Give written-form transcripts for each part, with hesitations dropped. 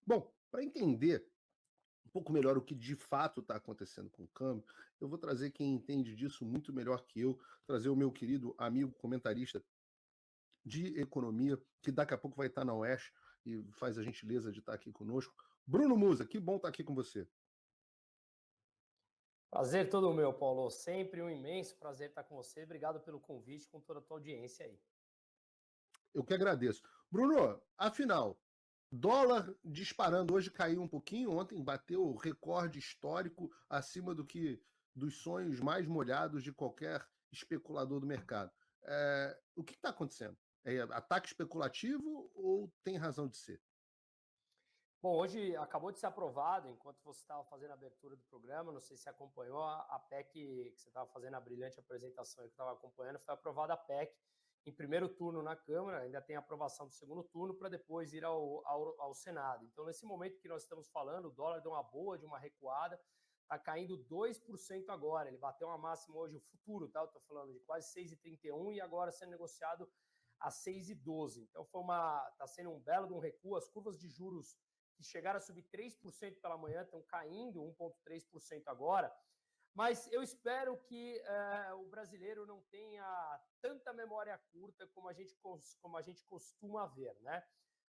Bom, para entender um pouco melhor o que de fato está acontecendo com o câmbio, eu vou trazer quem entende disso muito melhor que eu, trazer o meu querido amigo comentarista de economia, que daqui a pouco vai estar na UERJ e faz a gentileza de estar aqui conosco. Bruno Musa, que bom estar aqui com você. Prazer todo meu, Paulo. Sempre um imenso prazer estar com você. Obrigado pelo convite, com toda a tua audiência aí. Eu que agradeço. Bruno, afinal, dólar disparando hoje caiu um pouquinho, ontem bateu recorde histórico acima do que dos sonhos mais molhados de qualquer especulador do mercado. O que está acontecendo? É ataque especulativo ou tem razão de ser? Bom, hoje acabou de ser aprovado, enquanto você estava fazendo a abertura do programa, não sei se você acompanhou, a PEC que você estava fazendo a brilhante apresentação que eu estava acompanhando, foi aprovada a PEC em primeiro turno na Câmara, ainda tem aprovação do segundo turno para depois ir ao Senado. Então, nesse momento que nós estamos falando, o dólar deu uma boa, de uma recuada, está caindo 2% agora, ele bateu uma máxima hoje, o futuro, tá? Eu estou falando de quase 6,31 e agora sendo negociado a 6,12. Então, está sendo um belo de um recuo, as curvas de juros que chegaram a subir 3% pela manhã, estão caindo 1,3% agora. Mas eu espero que o brasileiro não tenha tanta memória curta como a gente costuma ver, né?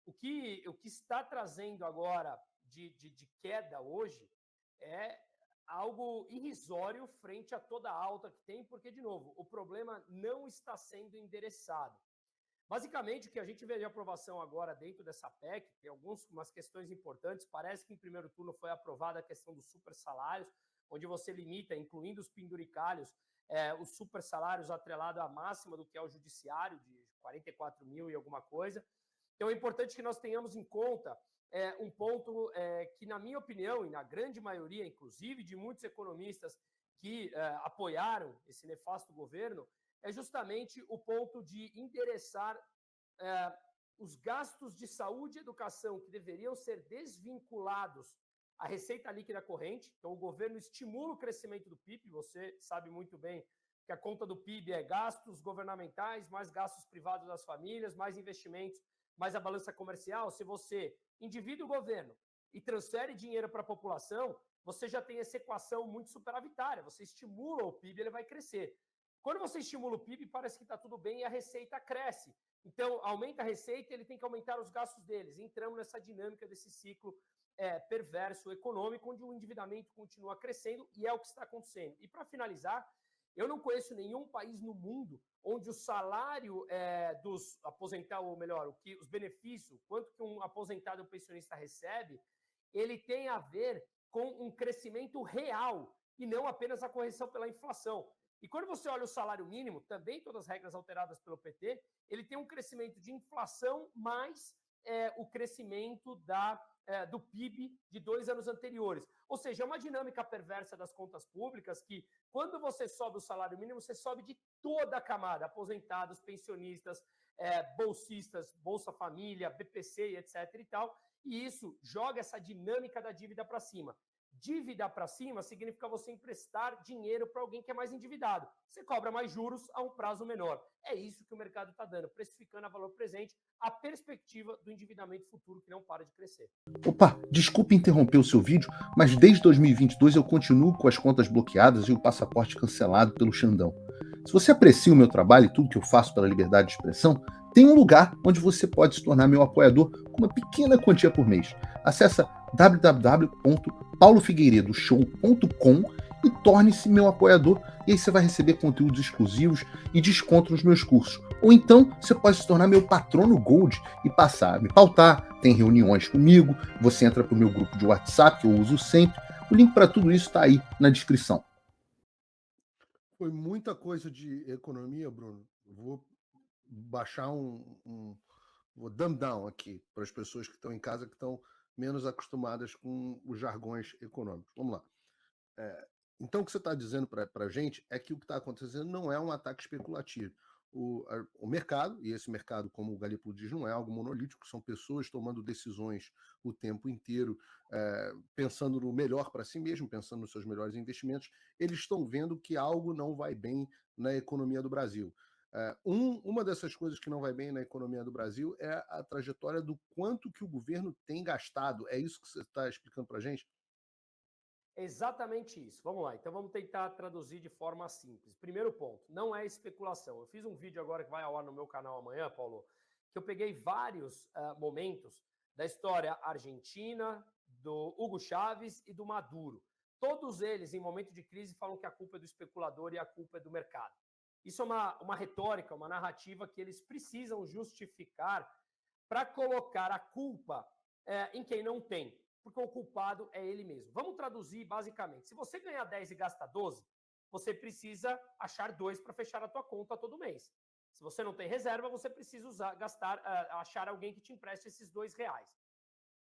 O que está trazendo agora de queda hoje é algo irrisório frente a toda a alta que tem, porque, de novo, o problema não está sendo endereçado. Basicamente, o que a gente vê de aprovação agora dentro dessa PEC, tem algumas questões importantes. Parece que em primeiro turno foi aprovada a questão dos super salários, onde você limita, incluindo os penduricalhos, os super salários atrelado à máxima do que é o judiciário, de 44 mil e alguma coisa. Então é importante que nós tenhamos em conta um ponto que, na minha opinião, e na grande maioria, inclusive, de muitos economistas que apoiaram esse nefasto governo, é justamente o ponto de endereçar os gastos de saúde e educação que deveriam ser desvinculados à receita líquida corrente. Então, o governo estimula o crescimento do PIB. Você sabe muito bem que a conta do PIB é gastos governamentais, mais gastos privados das famílias, mais investimentos, mais a balança comercial. Se você endivida o governo e transfere dinheiro para a população, você já tem essa equação muito superavitária. Você estimula o PIB, ele vai crescer. Quando você estimula o PIB, parece que está tudo bem e a receita cresce. Então, aumenta a receita, ele tem que aumentar os gastos deles. Entramos nessa dinâmica desse ciclo perverso econômico, onde o endividamento continua crescendo, e é o que está acontecendo. E para finalizar, eu não conheço nenhum país no mundo onde o salário dos aposentados, ou melhor, os benefícios, quanto que um aposentado ou pensionista recebe, ele tem a ver com um crescimento real e não apenas a correção pela inflação. E quando você olha o salário mínimo, também todas as regras alteradas pelo PT, ele tem um crescimento de inflação mais o crescimento do PIB de 2 anos anteriores. Ou seja, é uma dinâmica perversa das contas públicas que, quando você sobe o salário mínimo, você sobe de toda a camada, aposentados, pensionistas, bolsistas, Bolsa Família, BPC, etc. e tal, e isso joga essa dinâmica da dívida para cima. Dívida para cima significa você emprestar dinheiro para alguém que é mais endividado. Você cobra mais juros a um prazo menor. É isso que o mercado está dando, precificando a valor presente a perspectiva do endividamento futuro que não para de crescer. Opa, desculpe interromper o seu vídeo, mas desde 2022 eu continuo com as contas bloqueadas e o passaporte cancelado pelo Xandão. Se você aprecia o meu trabalho e tudo que eu faço pela liberdade de expressão, tem um lugar onde você pode se tornar meu apoiador com uma pequena quantia por mês. Acesse www.paulofigueiredoshow.com e torne-se meu apoiador, e aí você vai receber conteúdos exclusivos e desconto nos meus cursos. Ou então você pode se tornar meu patrono Gold e passar a me pautar, tem reuniões comigo, você entra para o meu grupo de WhatsApp, que eu uso sempre. O link para tudo isso está aí na descrição. Foi muita coisa de economia, Bruno. Vou baixar vou dumb down aqui para as pessoas que estão em casa, que estão menos acostumadas com os jargões econômicos. Vamos lá. Então, o que você está dizendo para a gente é que o que está acontecendo não é um ataque especulativo. O mercado, e esse mercado, como o Galipo diz, não é algo monolítico, são pessoas tomando decisões o tempo inteiro, pensando no melhor para si mesmo, pensando nos seus melhores investimentos. Eles estão vendo que algo não vai bem na economia do Brasil. Uma dessas coisas que não vai bem na economia do Brasil é a trajetória do quanto que o governo tem gastado. É isso que você está explicando para a gente? Exatamente isso. Vamos lá. Então vamos tentar traduzir de forma simples. Primeiro ponto, não é especulação. Eu fiz um vídeo agora que vai ao ar no meu canal amanhã, Paulo, que eu peguei vários momentos da história argentina, do Hugo Chávez e do Maduro. Todos eles, em momento de crise, falam que a culpa é do especulador e a culpa é do mercado. Isso é uma retórica, uma narrativa que eles precisam justificar para colocar a culpa em quem não tem, porque o culpado é ele mesmo. Vamos traduzir basicamente. Se você ganhar 10 e gasta 12, você precisa achar 2 para fechar a tua conta todo mês. Se você não tem reserva, você precisa achar alguém que te empreste esses R$ 2.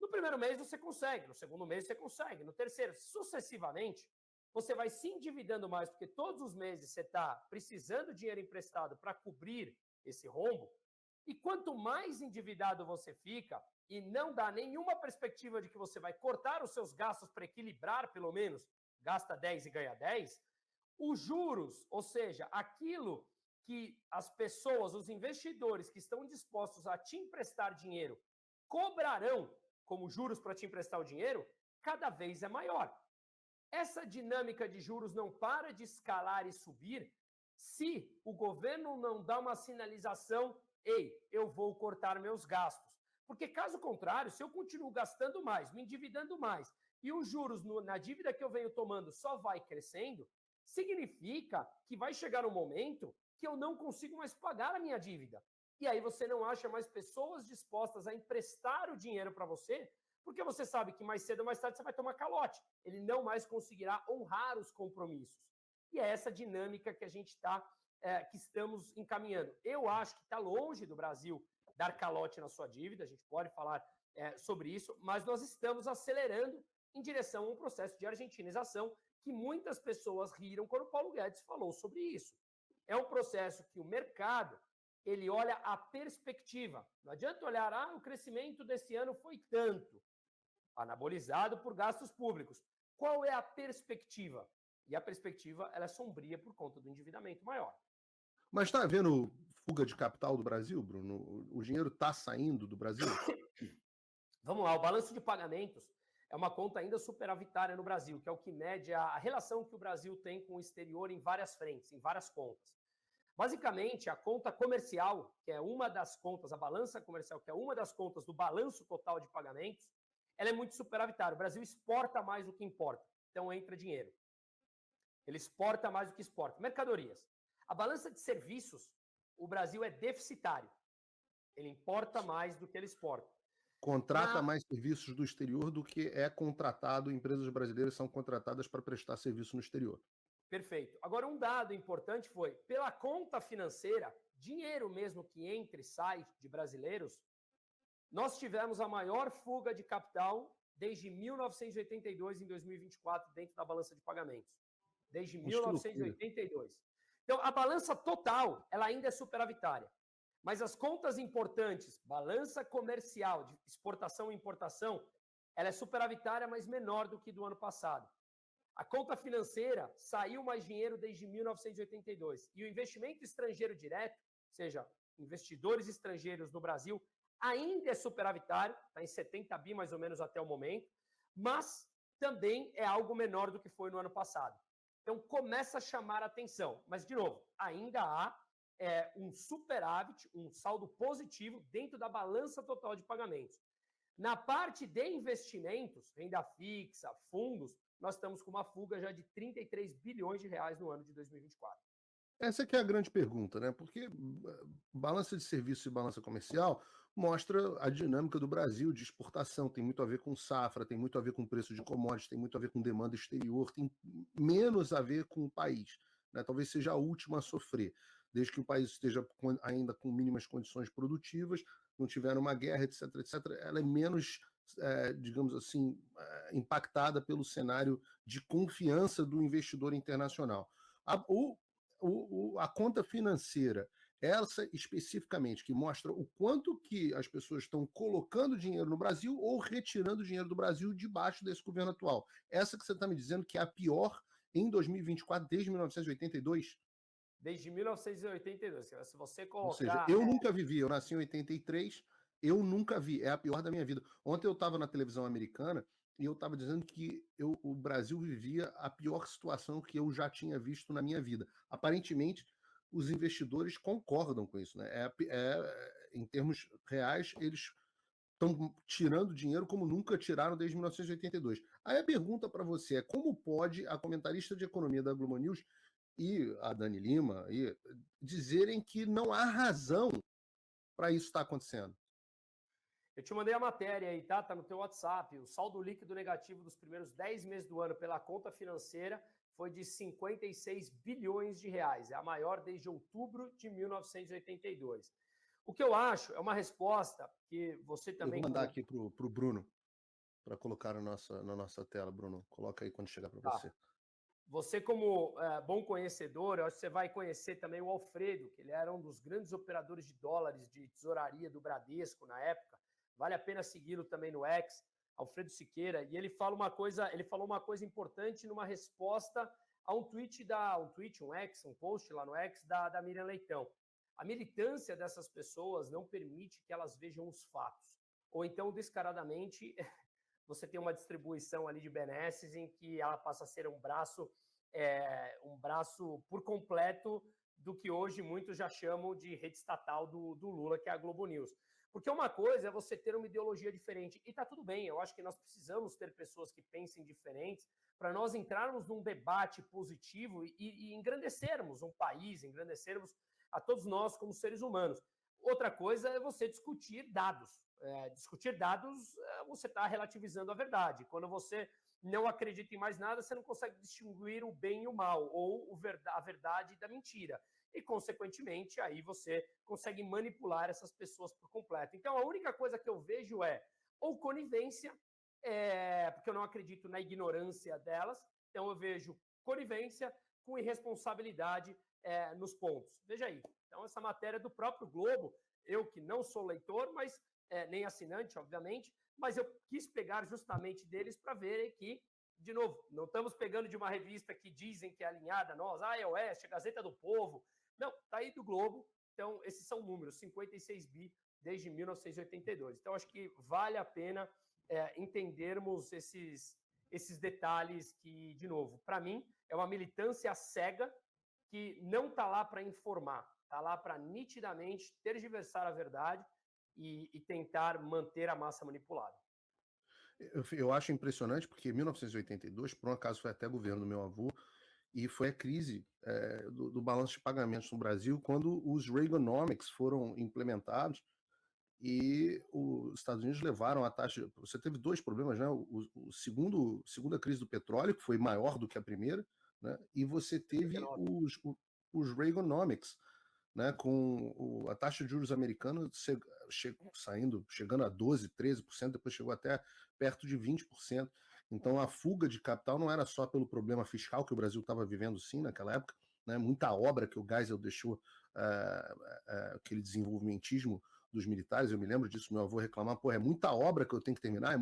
No primeiro mês você consegue, no segundo mês você consegue, no terceiro, sucessivamente, você vai se endividando mais, porque todos os meses você está precisando de dinheiro emprestado para cobrir esse rombo, e quanto mais endividado você fica, e não dá nenhuma perspectiva de que você vai cortar os seus gastos para equilibrar, pelo menos, gasta 10 e ganha 10, os juros, ou seja, aquilo que as pessoas, os investidores que estão dispostos a te emprestar dinheiro, cobrarão como juros para te emprestar o dinheiro, cada vez é maior. Essa dinâmica de juros não para de escalar e subir se o governo não dá uma sinalização: ei, eu vou cortar meus gastos. Porque, caso contrário, se eu continuo gastando mais, me endividando mais, e os juros na dívida que eu venho tomando só vai crescendo, significa que vai chegar um momento que eu não consigo mais pagar a minha dívida. E aí você não acha mais pessoas dispostas a emprestar o dinheiro para você, porque você sabe que mais cedo ou mais tarde você vai tomar calote. Ele não mais conseguirá honrar os compromissos. E é essa dinâmica que a gente que estamos encaminhando. Eu acho que está longe do Brasil dar calote na sua dívida, a gente pode falar sobre isso, mas nós estamos acelerando em direção a um processo de argentinização que muitas pessoas riram quando o Paulo Guedes falou sobre isso. É um processo que o mercado, ele olha a perspectiva. Não adianta olhar, o crescimento desse ano foi tanto, anabolizado por gastos públicos. Qual é a perspectiva? E a perspectiva ela é sombria por conta do endividamento maior. Mas está havendo fuga de capital do Brasil, Bruno? O dinheiro está saindo do Brasil? Vamos lá, o balanço de pagamentos é uma conta ainda superavitária no Brasil, que é o que mede a relação que o Brasil tem com o exterior em várias frentes, em várias contas. Basicamente, a conta comercial, que é uma das contas, a balança comercial, que é uma das contas do balanço total de pagamentos, ela é muito superavitária. O Brasil exporta mais do que importa, então entra dinheiro. Ele exporta mais do que exporta. Mercadorias. A balança de serviços, o Brasil é deficitário. Ele importa mais do que ele exporta. Contrata mais serviços do exterior do que é contratado, empresas brasileiras são contratadas para prestar serviço no exterior. Perfeito. Agora, um dado importante foi, pela conta financeira, dinheiro mesmo que entra e sai de brasileiros, nós tivemos a maior fuga de capital desde 1982 em 2024 dentro da balança de pagamentos. Desde 1982. Então, a balança total, ela ainda é superavitária. Mas as contas importantes, balança comercial de exportação e importação, ela é superavitária, mas menor do que do ano passado. A conta financeira saiu mais dinheiro desde 1982. E o investimento estrangeiro direto, ou seja, investidores estrangeiros no Brasil, ainda é superavitário, está em 70 bi mais ou menos até o momento, mas também é algo menor do que foi no ano passado. Então, começa a chamar a atenção. Mas, de novo, ainda há um superávit, um saldo positivo dentro da balança total de pagamentos. Na parte de investimentos, renda fixa, fundos, nós estamos com uma fuga já de 33 bilhões de reais no ano de 2024. Essa que é a grande pergunta, né? Porque balança de serviço e balança comercial mostra a dinâmica do Brasil de exportação, tem muito a ver com safra, tem muito a ver com preço de commodities, tem muito a ver com demanda exterior, tem menos a ver com o país, né? Talvez seja a última a sofrer, desde que o país esteja ainda com mínimas condições produtivas, não tiver uma guerra, etc, etc, ela é menos, digamos assim, impactada pelo cenário de confiança do investidor internacional. A conta financeira, essa especificamente, que mostra o quanto que as pessoas estão colocando dinheiro no Brasil ou retirando dinheiro do Brasil debaixo desse governo atual. Essa que você está me dizendo que é a pior em 2024 desde 1982? Desde 1982. Se você Ou seja, colocar. eu nunca vivi, eu nasci em 83, eu nunca vi, é a pior da minha vida. Ontem eu estava na televisão americana e eu estava dizendo que o Brasil vivia a pior situação que eu já tinha visto na minha vida. Aparentemente, os investidores concordam com isso, né? Em termos reais, eles estão tirando dinheiro como nunca tiraram desde 1982. Aí a pergunta para você é como pode a comentarista de economia da Globo News e a Dani Lima dizerem que não há razão para isso estar acontecendo? Eu te mandei a matéria aí, tá? Tá no teu WhatsApp. O saldo líquido negativo dos primeiros 10 meses do ano pela conta financeira foi de 56 bilhões de reais. É a maior desde outubro de 1982. O que eu acho é uma resposta que você também... Eu vou mandar aqui pro Bruno, para colocar na nossa tela, Bruno. Coloca aí quando chegar para você. Você, como bom conhecedor, eu acho que você vai conhecer também o Alfredo, que ele era um dos grandes operadores de dólares de tesouraria do Bradesco na época. Vale a pena segui-lo também no X, Alfredo Siqueira, e ele falou uma coisa importante numa resposta a um tweet, um post lá no X da Miriam Leitão. A militância dessas pessoas não permite que elas vejam os fatos. Ou então, descaradamente, você tem uma distribuição ali de benesses em que ela passa a ser um braço por completo do que hoje muitos já chamam de rede estatal do Lula, que é a Globo News. Porque uma coisa é você ter uma ideologia diferente, e está tudo bem, eu acho que nós precisamos ter pessoas que pensem diferentes para nós entrarmos num debate positivo e engrandecermos um país, engrandecermos a todos nós como seres humanos. Outra coisa é você discutir dados. Discutir dados, você está relativizando a verdade. Quando você não acredita em mais nada, você não consegue distinguir o bem e o mal, ou a verdade da mentira. E, consequentemente, aí você consegue manipular essas pessoas por completo. Então, a única coisa que eu vejo é ou conivência, porque eu não acredito na ignorância delas, então eu vejo conivência com irresponsabilidade nos pontos. Veja aí. Então, essa matéria do próprio Globo, eu que não sou leitor, mas nem assinante, obviamente, mas eu quis pegar justamente deles para verem que, de novo, não estamos pegando de uma revista que dizem que é alinhada a nós, é Oeste, a Gazeta do Povo. Não, está aí do Globo. Então, esses são números, 56 bi desde 1982. Então, acho que vale a pena entendermos esses detalhes que, de novo, para mim, é uma militância cega que não está lá para informar, está lá para nitidamente tergiversar a verdade e tentar manter a massa manipulada. Eu acho impressionante porque 1982, por um acaso, foi até governo do meu avô, e foi a crise do balanço de pagamentos no Brasil quando os Reaganomics foram implementados e os Estados Unidos levaram a taxa... Você teve dois problemas, né? Segunda crise do petróleo, que foi maior do que a primeira, né? E você teve os Reaganomics, né, com a taxa de juros americana chegando a 12%, 13%, depois chegou até perto de 20%. Então a fuga de capital não era só pelo problema fiscal que o Brasil estava vivendo sim naquela época, né, muita obra que o Geisel deixou, aquele desenvolvimentismo dos militares, eu me lembro disso, meu avô reclamar, é muita obra que eu tenho que terminar,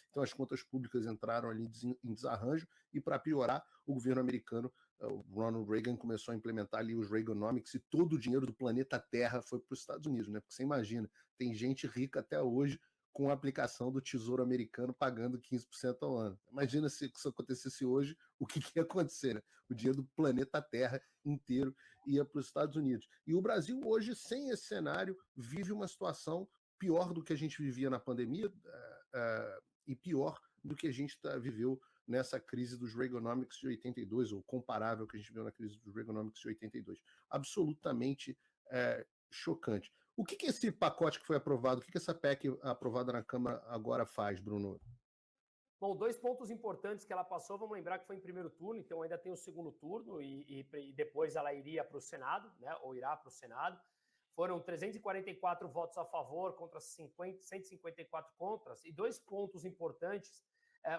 então as contas públicas entraram ali em desarranjo, e para piorar, o governo americano, o Ronald Reagan, começou a implementar ali os Reaganomics e todo o dinheiro do planeta Terra foi para os Estados Unidos, né? Porque você imagina, tem gente rica até hoje com a aplicação do Tesouro Americano pagando 15% ao ano. Imagina se isso acontecesse hoje, o que ia acontecer, né? O dinheiro do planeta Terra inteiro ia para os Estados Unidos. E o Brasil hoje, sem esse cenário, vive uma situação pior do que a gente vivia na pandemia e pior do que a gente viveu nessa crise dos Reaganomics de 82, ou comparável que a gente viu na crise dos Reaganomics de 82. Absolutamente chocante. O que esse pacote que foi aprovado, o que essa PEC aprovada na Câmara agora faz, Bruno? Bom, 2 pontos importantes que ela passou, vamos lembrar que foi em primeiro turno, então ainda tem o segundo turno e depois ela iria para o Senado, né, ou irá para o Senado. Foram 344 votos a favor contra 154 contras, e 2 pontos importantes.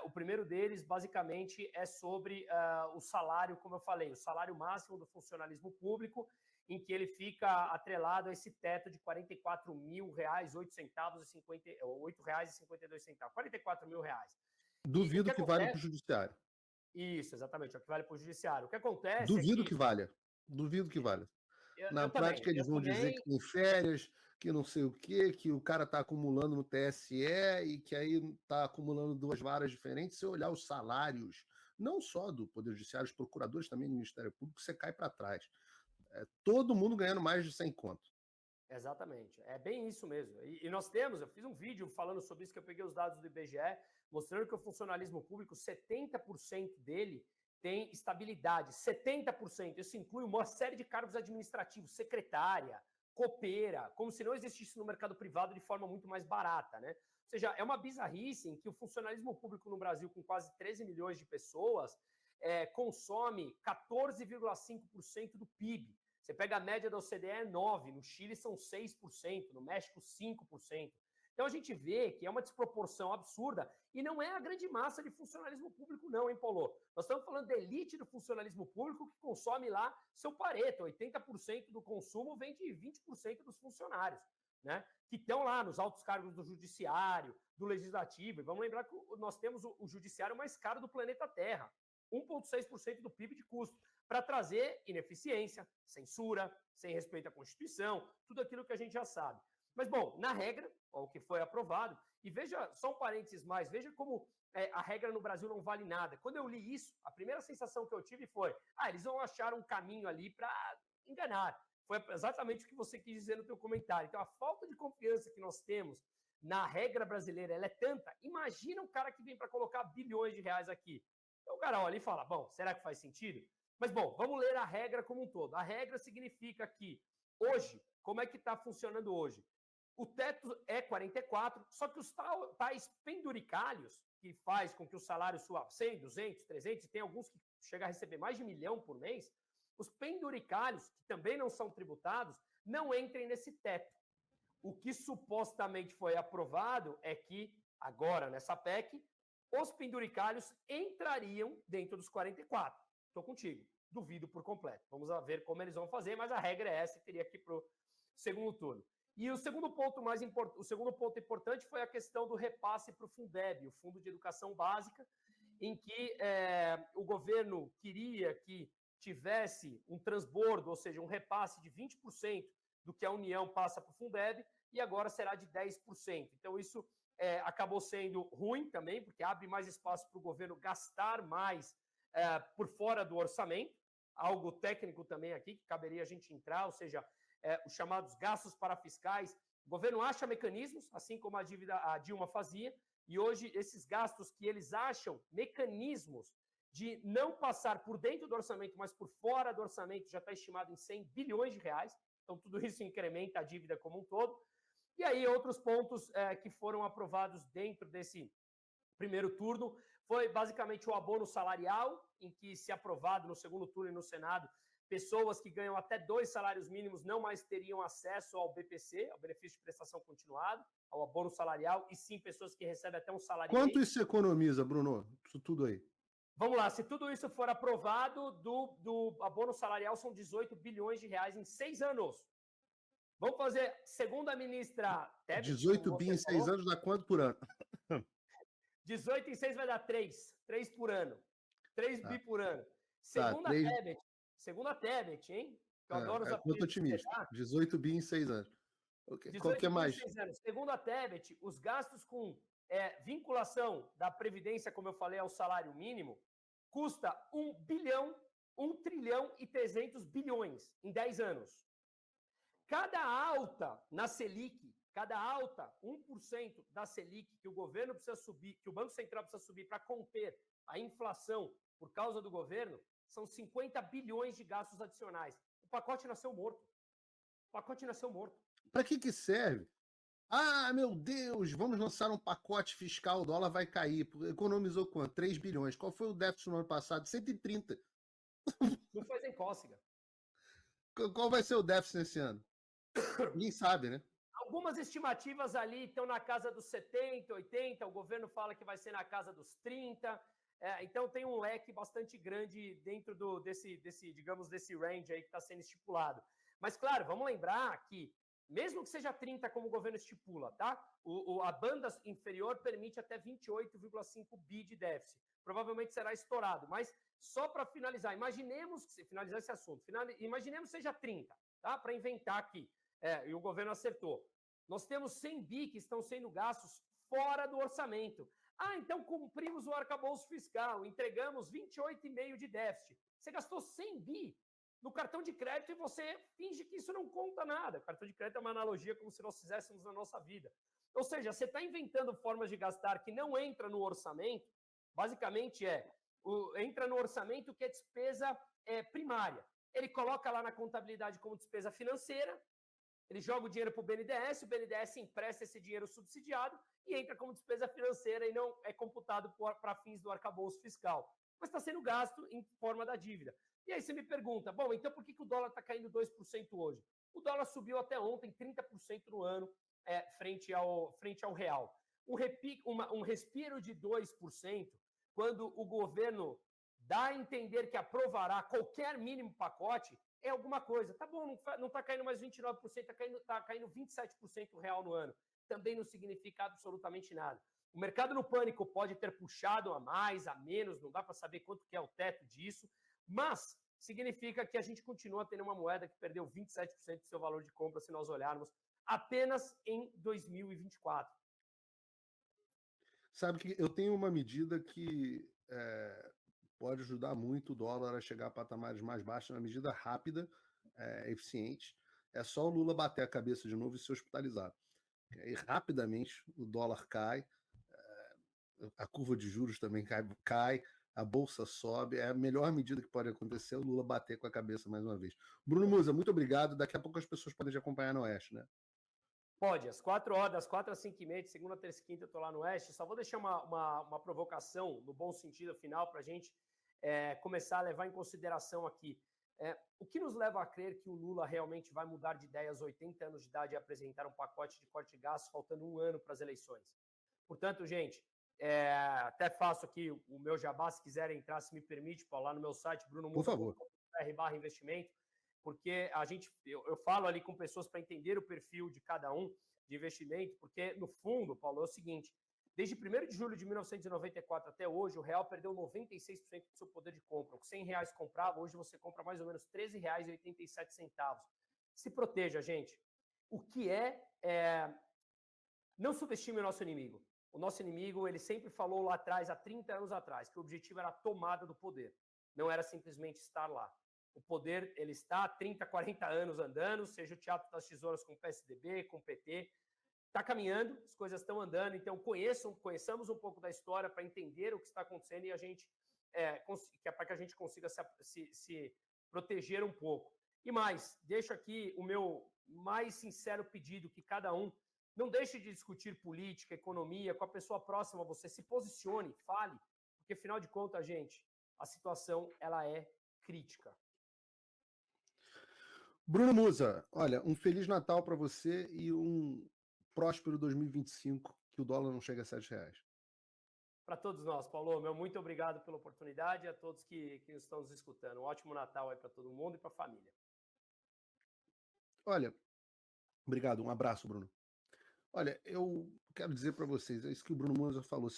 O primeiro deles, basicamente, é sobre o salário, como eu falei, o salário máximo do funcionalismo público, em que ele fica atrelado a esse teto de R$ 44.000, R$8,52. R$ 44.000. Duvido que valha para o judiciário. Isso, exatamente, é o que vale para o judiciário. O que acontece Duvido que valha. Duvido que valha. Na Eu também, prática, eles vão dizer que tem férias, que não sei o quê, que o cara está acumulando no TSE e que aí está acumulando 2 varas diferentes. Se eu olhar os salários, não só do Poder Judiciário, os procuradores também do Ministério Público, você cai para trás. Todo mundo ganhando mais de 100 conto. Exatamente, é bem isso mesmo. E nós temos, eu fiz um vídeo falando sobre isso, que eu peguei os dados do IBGE, mostrando que o funcionalismo público, 70% dele tem estabilidade, 70%. Isso inclui uma série de cargos administrativos, secretária, copeira, como se não existisse no mercado privado de forma muito mais barata, né? Ou seja, é uma bizarrice em que o funcionalismo público no Brasil, com quase 13 milhões de pessoas, consome 14,5% do PIB. Você pega a média da OCDE é 9%, no Chile são 6%, no México 5%. Então a gente vê que é uma desproporção absurda e não é a grande massa de funcionalismo público não, hein, Paulo? Nós estamos falando da elite do funcionalismo público que consome lá seu Pareto, 80% do consumo vem de 20% dos funcionários, né? Que estão lá nos altos cargos do judiciário, do legislativo. E vamos lembrar que nós temos o judiciário mais caro do planeta Terra, 1,6% do PIB de custo, para trazer ineficiência, censura, sem respeito à Constituição, tudo aquilo que a gente já sabe. Mas, bom, na regra, o que foi aprovado, e veja, só um parênteses mais, veja como a regra no Brasil não vale nada. Quando eu li isso, a primeira sensação que eu tive foi, eles vão achar um caminho ali para enganar. Foi exatamente o que você quis dizer no teu comentário. Então, a falta de confiança que nós temos na regra brasileira, ela é tanta. Imagina um cara que vem para colocar bilhões de reais aqui. Então, o cara olha e fala, bom, será que faz sentido? Mas, bom, vamos ler a regra como um todo. A regra significa que, hoje, como é que está funcionando hoje? O teto é 44, só que os tais penduricalhos, que faz com que o salário suba 100, 200, 300, e tem alguns que chegam a receber mais de 1 milhão por mês, os penduricalhos, que também não são tributados, não entrem nesse teto. O que supostamente foi aprovado é que, agora, nessa PEC, os penduricalhos entrariam dentro dos 44. Estou contigo. Duvido por completo. Vamos ver como eles vão fazer, mas a regra é essa e teria que ir para o segundo turno. E o segundo ponto importante foi a questão do repasse para o Fundeb, o Fundo de Educação Básica, em que o governo queria que tivesse um transbordo, ou seja, um repasse de 20% do que a União passa para o Fundeb, e agora será de 10%. Então, isso acabou sendo ruim também, porque abre mais espaço para o governo gastar mais por fora do orçamento, algo técnico também aqui, que caberia a gente entrar, ou seja, os chamados gastos parafiscais. O governo acha mecanismos, assim como a Dilma fazia, e hoje esses gastos que eles acham mecanismos de não passar por dentro do orçamento, mas por fora do orçamento, já está estimado em 100 bilhões de reais, então tudo isso incrementa a dívida como um todo. E aí outros pontos que foram aprovados dentro desse primeiro turno foi basicamente o abono salarial, em que, se aprovado no segundo turno e no Senado, pessoas que ganham até 2 salários mínimos não mais teriam acesso ao BPC, ao benefício de prestação continuada, ao abono salarial, e sim pessoas que recebem até um salário. Quanto isso economiza, Bruno? Isso tudo aí. Vamos lá, se tudo isso for aprovado, do abono salarial são 18 bilhões de reais em 6 anos. Vamos fazer, segundo a ministra Tebet, 18 bi em 6 anos dá quanto por ano? 18 em 6 vai dar 3 por ano. 3 bi por ano. Segundo a Tebet, hein? Eu adoro os apelidos. Eu tô otimista. 18 bi em 6 anos. Okay. Qual que é mais? Segundo a Tebet, os gastos com vinculação da Previdência, como eu falei, ao salário mínimo, custa 1 trilhão e 300 bilhões em 10 anos. Cada alta na Selic, 1% da Selic que o governo precisa subir, que o Banco Central precisa subir para conter a inflação por causa do governo, são 50 bilhões de gastos adicionais. O pacote nasceu morto. Para que serve? Ah, meu Deus, vamos lançar um pacote fiscal, o dólar vai cair. Economizou quanto? 3 bilhões. Qual foi o déficit no ano passado? 130. Não faz em cócega. Qual vai ser o déficit nesse ano? Ninguém sabe, né? Algumas estimativas ali estão na casa dos 70, 80, o governo fala que vai ser na casa dos 30, então tem um leque bastante grande dentro desse range aí que está sendo estipulado. Mas, claro, vamos lembrar que, mesmo que seja 30 como o governo estipula, tá? A banda inferior permite até 28,5 bi de déficit. Provavelmente será estourado, mas só para finalizar, imaginemos, finalizar esse assunto, imaginemos seja 30, tá? Para inventar aqui, e o governo acertou. Nós temos 100 bi que estão sendo gastos fora do orçamento. Ah, então cumprimos o arcabouço fiscal, entregamos 28,5 de déficit. Você gastou 100 bi no cartão de crédito e você finge que isso não conta nada. Cartão de crédito é uma analogia como se nós fizéssemos na nossa vida. Ou seja, você está inventando formas de gastar que não entra no orçamento, basicamente entra no orçamento que é despesa primária. Ele coloca lá na contabilidade como despesa financeira, ele joga o dinheiro para o BNDES empresta esse dinheiro subsidiado e entra como despesa financeira e não é computado para fins do arcabouço fiscal. Mas está sendo gasto em forma da dívida. E aí você me pergunta, bom, então por que o dólar está caindo 2% hoje? O dólar subiu até ontem 30% no ano frente ao real. Um respiro de 2%, quando o governo dá a entender que aprovará qualquer mínimo pacote, é alguma coisa. Tá bom, não está caindo mais 29%, está caindo 27% real no ano. Também não significa absolutamente nada. O mercado no pânico pode ter puxado a mais, a menos, não dá para saber quanto que é o teto disso, mas significa que a gente continua tendo uma moeda que perdeu 27% do seu valor de compra se nós olharmos apenas em 2024. Sabe que eu tenho uma medida que pode ajudar muito o dólar a chegar a patamares mais baixos, uma medida rápida, eficiente. É só o Lula bater a cabeça de novo e ser hospitalizado. E rapidamente o dólar cai, a curva de juros também cai, a bolsa sobe. É a melhor medida que pode acontecer, o Lula bater com a cabeça mais uma vez. Bruno Musa, muito obrigado. Daqui a pouco as pessoas podem te acompanhar no Oeste, né? Pode, às 4 horas, das 4 às 5h30, de segunda, terça e quinta, eu estou lá no Oeste. Só vou deixar uma provocação, no bom sentido final, para a gente começar a levar em consideração aqui. O que nos leva a crer que o Lula realmente vai mudar de ideia aos 80 anos de idade e apresentar um pacote de corte de gastos faltando um ano para as eleições? Portanto, gente, até faço aqui o meu jabá, se quiserem entrar, se me permite, Paulo, lá no meu site, brunomusa.com.br/investimento, porque eu falo ali com pessoas para entender o perfil de cada um de investimento, porque, no fundo, Paulo, é o seguinte, desde 1º de julho de 1994 até hoje, o real perdeu 96% do seu poder de compra. Com R$100 comprava, hoje você compra mais ou menos R$13,87. Se proteja, gente. O que não subestime o nosso inimigo. O nosso inimigo, ele sempre falou lá atrás, há 30 anos atrás, que o objetivo era a tomada do poder. Não era simplesmente estar lá. O poder, ele está há 30, 40 anos andando, seja o Teatro das Tesouras com o PSDB, com o PT, está caminhando, as coisas estão andando, então conheçamos um pouco da história para entender o que está acontecendo e a gente, para que a gente consiga se proteger um pouco. E mais, deixo aqui o meu mais sincero pedido, que cada um não deixe de discutir política, economia, com a pessoa próxima a você, se posicione, fale, porque afinal de contas, gente, a situação ela é crítica. Bruno Musa, olha, um Feliz Natal para você e um próspero 2025, que o dólar não chega a R$7. Para todos nós, Paulo, meu muito obrigado pela oportunidade e a todos que estão nos escutando. Um ótimo Natal aí para todo mundo e para a família. Olha, obrigado, um abraço, Bruno. Olha, eu quero dizer para vocês, é isso que o Bruno Musa falou,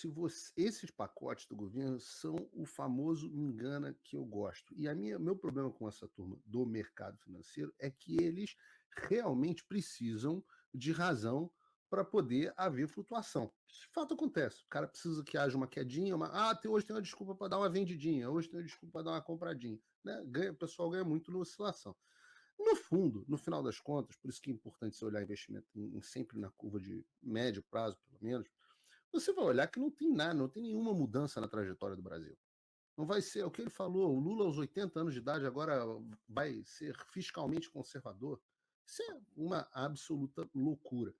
esses pacotes do governo são o famoso me engana que eu gosto. E meu problema com essa turma do mercado financeiro é que eles realmente precisam de razão para poder haver flutuação. De fato acontece, o cara precisa que haja uma quedinha, hoje tem uma desculpa para dar uma vendidinha, hoje tem uma desculpa para dar uma compradinha. Né? O pessoal ganha muito na oscilação. No fundo, no final das contas, por isso que é importante você olhar investimento sempre na curva de médio prazo, pelo menos, você vai olhar que não tem nada, não tem nenhuma mudança na trajetória do Brasil. Não vai ser, o que ele falou, o Lula aos 80 anos de idade agora vai ser fiscalmente conservador. Isso é uma absoluta loucura.